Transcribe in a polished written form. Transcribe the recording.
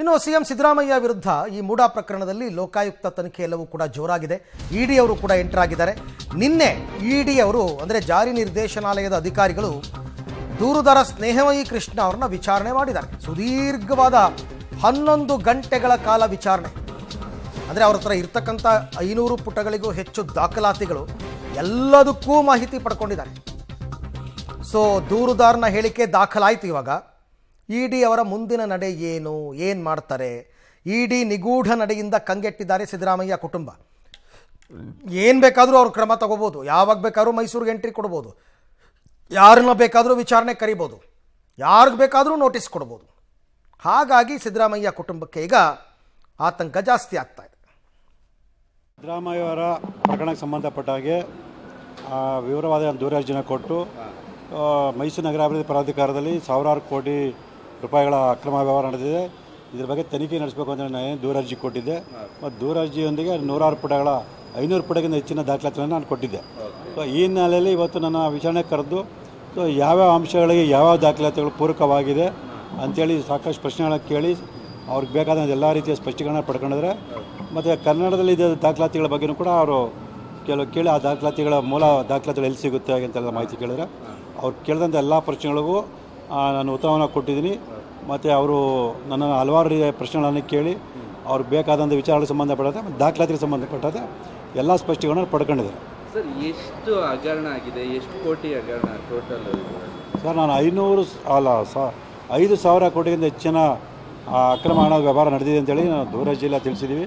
ಇನ್ನು ಸಿಎಂ ಸಿದ್ದರಾಮಯ್ಯ ವಿರುದ್ಧ ಈ ಮೂಡಾ ಪ್ರಕರಣದಲ್ಲಿ ಲೋಕಾಯುಕ್ತ ತನಿಖೆ ಎಲ್ಲವೂ ಕೂಡ ಜೋರಾಗಿದೆ. ಇಡಿ ಅವರು ಕೂಡ ಎಂಟರ್ ಆಗಿದ್ದಾರೆ. ನಿನ್ನೆ ಇಡಿ ಅವರು ಅಂದರೆ ಜಾರಿ ನಿರ್ದೇಶನಾಲಯದ ಅಧಿಕಾರಿಗಳು ದೂರುದಾರ ಸ್ನೇಹಮಯಿ ಕೃಷ್ಣ ಅವರನ್ನ ವಿಚಾರಣೆ ಮಾಡಿದ್ದಾರೆ. ಸುದೀರ್ಘವಾದ 11 ಗಂಟೆಗಳ ಕಾಲ ವಿಚಾರಣೆ. ಅಂದರೆ ಅವ್ರ ಹತ್ರ ಇರ್ತಕ್ಕಂಥ 500 ಪುಟಗಳಿಗೂ ಹೆಚ್ಚು ದಾಖಲಾತಿಗಳು ಎಲ್ಲದಕ್ಕೂ ಮಾಹಿತಿ ಪಡ್ಕೊಂಡಿದ್ದಾರೆ. ಸೊ ದೂರುದಾರನ ಹೇಳಿಕೆ ದಾಖಲಾಯಿತು. ಇವಾಗ ಇಡಿ ಅವರ ಮುಂದಿನ ನಡೆ ಏನು ಮಾಡ್ತಾರೆ? ಇಡಿ ನಿಗೂಢ ನಡೆಯಿಂದ ಕಂಗೆಟ್ಟಿದ್ದಾರೆ ಸಿದ್ದರಾಮಯ್ಯ ಕುಟುಂಬ. ಏನು ಬೇಕಾದರೂ ಅವ್ರ ಕ್ರಮ ತಗೋಬೋದು, ಯಾವಾಗ ಬೇಕಾದ್ರೂ ಮೈಸೂರಿಗೆ ಎಂಟ್ರಿ ಕೊಡ್ಬೋದು, ಯಾರನ್ನ ಬೇಕಾದರೂ ವಿಚಾರಣೆ ಕರಿಬೋದು, ಯಾರಿಗೆ ಬೇಕಾದರೂ ನೋಟಿಸ್ ಕೊಡ್ಬೋದು. ಹಾಗಾಗಿ ಸಿದ್ದರಾಮಯ್ಯ ಕುಟುಂಬಕ್ಕೆ ಈಗ ಆತಂಕ ಜಾಸ್ತಿ ಆಗ್ತಾ ಇದೆ. ಸಿದ್ದರಾಮಯ್ಯ ಅವರ ಪ್ರಕರಣಕ್ಕೆ ಸಂಬಂಧಪಟ್ಟ ಹಾಗೆ ವಿವರವಾದ ದೂರು ಅರ್ಜಿನ ಕೊಟ್ಟು ಮೈಸೂರು ನಗರಾಭಿವೃದ್ಧಿ ಪ್ರಾಧಿಕಾರದಲ್ಲಿ ಸಾವಿರಾರು ಕೋಟಿ ರೂಪಾಯಿಗಳ ಅಕ್ರಮ ವ್ಯವಹಾರ ನಡೆದಿದೆ, ಇದ್ರ ಬಗ್ಗೆ ತನಿಖೆ ನಡೆಸಬೇಕು ಅಂತ ನಾನು ದೂರು ಅರ್ಜಿ ಕೊಟ್ಟಿದ್ದೆ. ಮತ್ತು ದೂರು ಅರ್ಜಿಯೊಂದಿಗೆ 100 ಪುಟಗಳ 500 ಪುಟಕ್ಕಿಂತ ಹೆಚ್ಚಿನ ದಾಖಲಾತಿಗಳನ್ನು ನಾನು ಕೊಟ್ಟಿದ್ದೆ. ಸೊ ಈ ಹಿನ್ನೆಲೆಯಲ್ಲಿ ಇವತ್ತು ನನ್ನ ವಿಚಾರಣೆ ಕರೆದು ಯಾವ್ಯಾವ ಅಂಶಗಳಿಗೆ ಯಾವ್ಯಾವ ದಾಖಲಾತಿಗಳು ಪೂರಕವಾಗಿದೆ ಅಂಥೇಳಿ ಸಾಕಷ್ಟು ಪ್ರಶ್ನೆಗಳನ್ನು ಕೇಳಿ ಅವ್ರಿಗೆ ಬೇಕಾದ ಎಲ್ಲ ರೀತಿಯ ಸ್ಪಷ್ಟೀಕರಣ ಪಡ್ಕೊಂಡಿದ್ರೆ. ಮತ್ತು ಕನ್ನಡದಲ್ಲಿ ಇದ್ದ ದಾಖಲಾತಿಗಳ ಬಗ್ಗೆಯೂ ಕೂಡ ಅವರು ಕೇಳಿ ಆ ದಾಖಲಾತಿಗಳ ಮೂಲ ದಾಖಲಾತಿಗಳು ಎಲ್ಲಿ ಸಿಗುತ್ತೆ ಅಂತೆಲ್ಲ ಮಾಹಿತಿ ಕೇಳಿದ್ರೆ ಅವ್ರು ಕೇಳಿದಂಥ ಎಲ್ಲ ಪ್ರಶ್ನೆಗಳಿಗೂ ನಾನು ಉತ್ತರವನ್ನು ಕೊಟ್ಟಿದ್ದೀನಿ. ಮತ್ತು ಅವರು ನನ್ನನ್ನು ಹಲವಾರು ರೀತಿಯ ಪ್ರಶ್ನೆಗಳನ್ನು ಕೇಳಿ ಅವ್ರಿಗೆ ಬೇಕಾದಂಥ ವಿಚಾರಗಳಿಗೆ ಸಂಬಂಧಪಟ್ಟಂತೆ ಮತ್ತು ದಾಖಲಾತಿಗೆ ಸಂಬಂಧಪಟ್ಟಂತೆ ಎಲ್ಲ ಸ್ಪಷ್ಟೀಕರಣ ಪಡ್ಕೊಂಡಿದ್ದಾರೆ. ಸರ್, ಎಷ್ಟು ಹಗರಣ ಆಗಿದೆ? ಎಷ್ಟು ಕೋಟಿ ಹಗರಣ ಟೋಟಲ್? ಸರ್, ನಾನು 5,000 ಕೋಟಿಗಿಂತ ಹೆಚ್ಚಿನ ಅಕ್ರಮ ಹಣ ವ್ಯವಹಾರ ನಡೆದಿದೆ ಅಂತೇಳಿ ನಾವು ದೂರ ಜಿಲ್ಲೆ ತಿಳಿಸಿದ್ದೀವಿ.